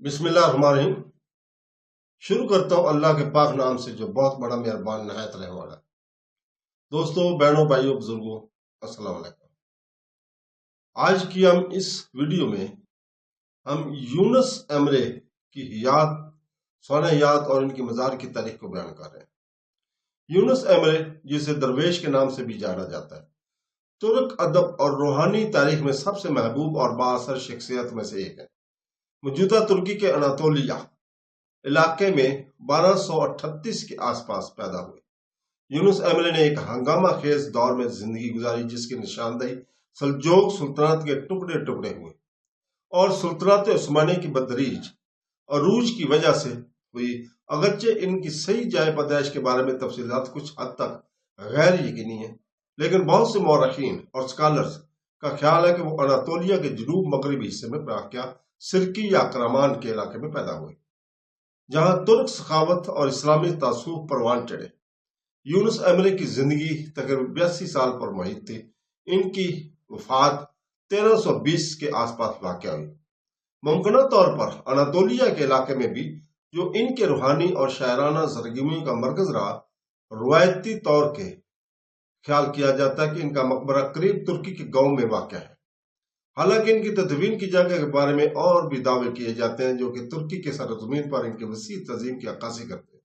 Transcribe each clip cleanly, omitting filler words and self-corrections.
بسم اللہ الرحمن الرحیم۔ شروع کرتا ہوں اللہ کے پاک نام سے جو بہت بڑا مہربان نہایت رحم والا ہے۔ دوستوں، بہنوں، بھائیوں، بزرگوں، السلام علیکم۔ آج کی اس ویڈیو میں ہم یونس ایمرے کی حیات، سوانحیات اور ان کی مزار کی تاریخ کو بیان کر رہے ہیں۔ یونس ایمرے، جسے درویش کے نام سے بھی جانا جاتا ہے، ترک ادب اور روحانی تاریخ میں سب سے محبوب اور بااثر شخصیت میں سے ایک ہے۔ موجودہ ترکی کے اناطولیہ علاقے میں 1238 کے آس پاس پیدا ہوئے۔ یونس ایمرے نے ایک ہنگامہ خیز دور میں زندگی گزاری، جس کی نشاندہی سلجوق سلطنت کے ٹکڑے ٹکڑے ہوئے اور سلطنت عثمانی کی بتدریج عروج کی وجہ سے ہوئی۔ اگرچہ ان کی صحیح جائے پیدائش کے بارے میں تفصیلات کچھ حد تک غیر یقینی ہیں، لیکن بہت سے مورخین اور اسکالرز کا خیال ہے کہ وہ اناطولیہ کے جنوب مغربی حصے میں واقع سرکی یا کرمان کے علاقے میں پیدا ہوئے، جہاں ترک سخاوت اور اسلامی تعصب پروان چڑھے۔ یونس ایمرے کی زندگی تقریباً 82 سال پر محیط تھی۔ ان کی وفات 1320 کے آس پاس واقع ہوئی۔ ممکنہ طور پر اناطولیہ کے علاقے میں بھی، جو ان کے روحانی اور شاعرانہ سرگرمیوں کا مرکز رہا، روایتی طور کے خیال کیا جاتا ہے کہ ان کا مقبرہ قریب ترکی کے گاؤں میں واقع ہے۔ حالانکہ ان کی تدفین کی جگہ کے بارے میں اور بھی دعوے کیے جاتے ہیں، جو کہ ترکی کے سرزمین پر ان کے وسیع تعظیم کی عکاسی کرتے ہیں۔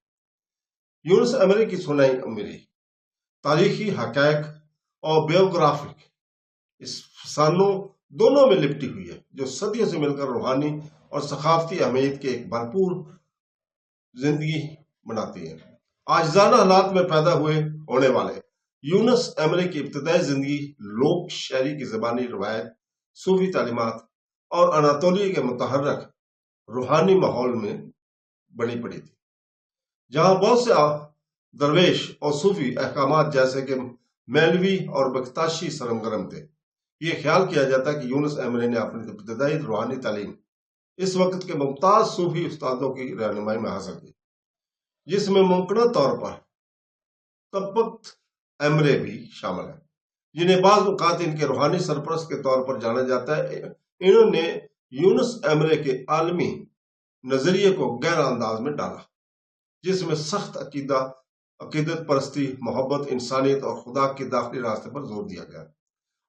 یونس ایمرے کی سوانح عمری تاریخی حقائق اور بیوگرافک افسانوں دونوں میں لپٹی ہوئی ہے، جو صدیوں سے مل کر روحانی اور ثقافتی اہمیت کے ایک بھرپور زندگی بناتی ہے۔ عاجزانہ حالات میں پیدا ہونے والے یونس ایمرے کی ابتدائی زندگی لوک شاعری کی زبانی روایت، صوفی تعلیمات اور اناطولیہ کے متحرک روحانی ماحول میں بنی پڑی تھی، جہاں بہت سے درویش اور صوفی احکامات جیسے کہ میلوی اور بختاشی سرگرم تھے۔ یہ خیال کیا جاتا ہے کہ یونس ایمرے نے اپنی ابتدائی روحانی تعلیم اس وقت کے ممتاز صوفی استادوں کی رہنمائی میں حاصل کی، جس میں ممکنہ طور پر تبت ایمرے بھی شامل ہے، جنہیں بعض اوقات ان کے روحانی سرپرست کے طور پر جانا جاتا ہے۔ انہوں نے یونس ایمرے کے عالمی نظریے کو گہرا انداز میں ڈالا، جس میں سخت عقیدت پرستی، محبت، انسانیت اور خدا کے داخلی راستے پر زور دیا گیا۔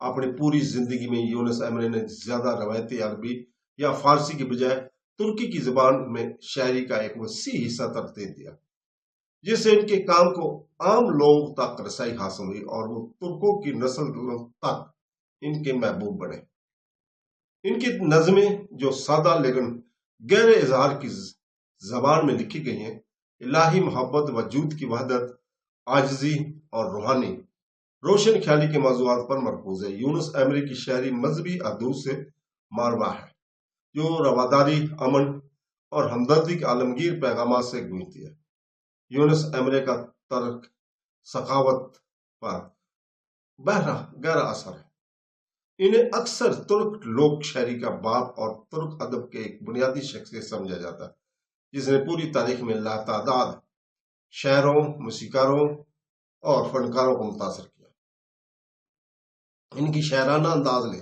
اپنی پوری زندگی میں یونس ایمرے نے زیادہ روایتی عربی یا فارسی کی بجائے ترکی کی زبان میں شاعری کا ایک وسیع حصہ ترتیب دیا، جس سے ان کے کام کو عام لوگوں تک رسائی حاصل ہوئی اور وہ ترکوں کی نسل تک ان کے محبوب بنے۔ ان کی نظمیں، جو سادہ لیکن گہرے اظہار کی زبان میں لکھی گئی ہیں، الہی محبت، وجود کی وحدت، عاجزی اور روحانی روشن خیالی کے موضوعات پر مرکوز ہے۔ یونس ایمرے کی شاعری مذہبی حدود سے ماروا ہے، جو رواداری، امن اور ہمدردی کے عالمگیر پیغامات سے گونجتی ہے۔ یونس ایمرے کا ترک سخاوت پر گہرا اثر ہے۔ انہیں اکثر ترک لوک شاعری کا باپ اور ترک ادب کے ایک بنیادی شخصیت سمجھا جاتا ہے، جس نے پوری تاریخ میں لاتعداد شاعروں، موسیقاروں اور فنکاروں کو متاثر کیا۔ ان کی شاعرانہ انداز نے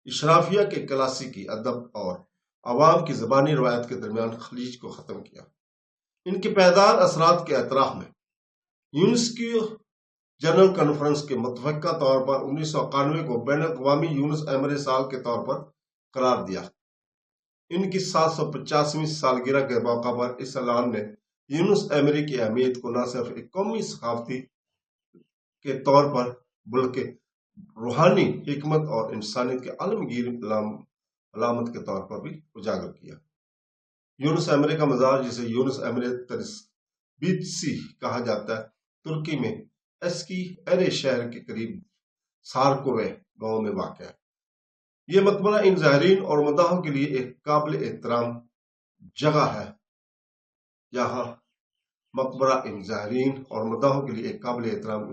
اشرافیہ کے کلاسیکی ادب اور عوام کی زبانی روایت کے درمیان خلیج کو ختم کیا۔ ان کے پائیدار اثرات کے اعتراف میں یونیسکو جنرل کانفرنس کے متفقہ طور پر 1991 کو بین الاقوامی یونس ایمرے سال کے طور پر قرار دیا۔ ان کی 750ویں سالگرہ کے موقع پر اس اعلان نے یونس ایمرے کی اہمیت کو نہ صرف ایک قومی ثقافتی کے طور پر بلکہ روحانی حکمت اور انسانیت کے عالمگیر علامت کے طور پر بھی اجاگر کیا۔ یونس ایمرے کا مزار، جسے یونس ایمرے ترسبیتسی کہا جاتا ہے، ترکی میں ایسکی ایرے شہر کے قریب سارکوے گاؤں میں واقع ہے۔ یہ مقبرہ ان زائرین اور مداحوں کے لیے ایک قابل احترام جگہ ہے۔ یہاں مقبرہ ان زائرین اور مداحوں کے لیے ایک قابل احترام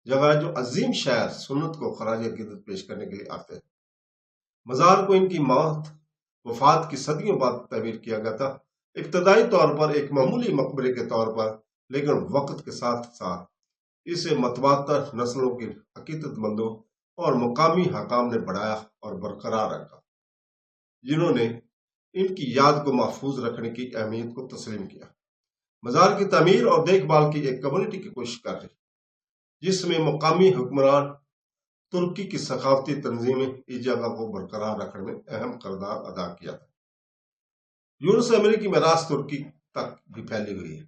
جگہ ہے، جو عظیم شاعر سنت کو خراج عقیدت پیش کرنے کے لیے آتے ہیں۔ مزار کو ان کی وفات کی صدیوں بعد تعمیر کیا گیا تھا، ابتدائی طور پر ایک معمولی مقبرے کے طور پر، لیکن وقت کے ساتھ ساتھ اسے متواتر نسلوں کے عقیدت مندوں اور مقامی حکام نے بڑھایا اور برقرار رکھا، جنہوں نے ان کی یاد کو محفوظ رکھنے کی اہمیت کو تسلیم کیا۔ مزار کی تعمیر اور دیکھ بھال کی ایک کمیونٹی کی کوشش کر رہی، جس میں مقامی حکمران، ترکی کی ثقافتی تنظیمیں اس جگہ کو برقرار رکھنے میں اہم کردار ادا کیا تھا۔ یونس عمری کی میراث ترکی تک بھی پھیلی ہوئی ہے۔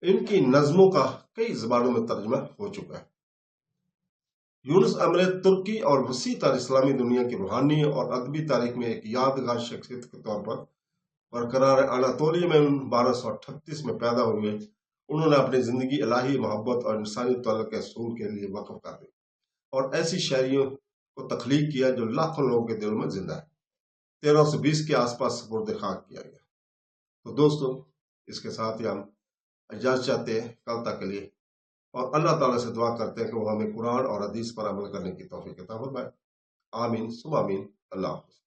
ان کی نظموں کا کئی زبانوں میں ترجمہ ہو چکا ہے۔ یونس عمری ترکی اور وسیع تر اسلامی دنیا کی روحانی اور ادبی تاریخ میں ایک یادگار شخصیت کے طور پر برقرار ہے۔ اناطولیہ میں 1238 میں پیدا ہوئے، انہوں نے اپنی زندگی الہی محبت اور انسانی تعلق کے اصول کے لیے وقف کر دی اور ایسی شاعریوں کو تخلیق کیا جو لاکھوں لوگوں کے دلوں میں زندہ ہے۔ 1320 کے آس پاس سپرد خاک کیا گیا۔ تو دوستو، اس کے ساتھ ہی ہم اجازت چاہتے ہیں کل تک کے لیے، اور اللہ تعالیٰ سے دعا کرتے ہیں کہ وہ ہمیں قرآن اور حدیث پر عمل کرنے کی توفیق عطا فرمائے۔ آمین ثم آمین۔ اللہ حافظ۔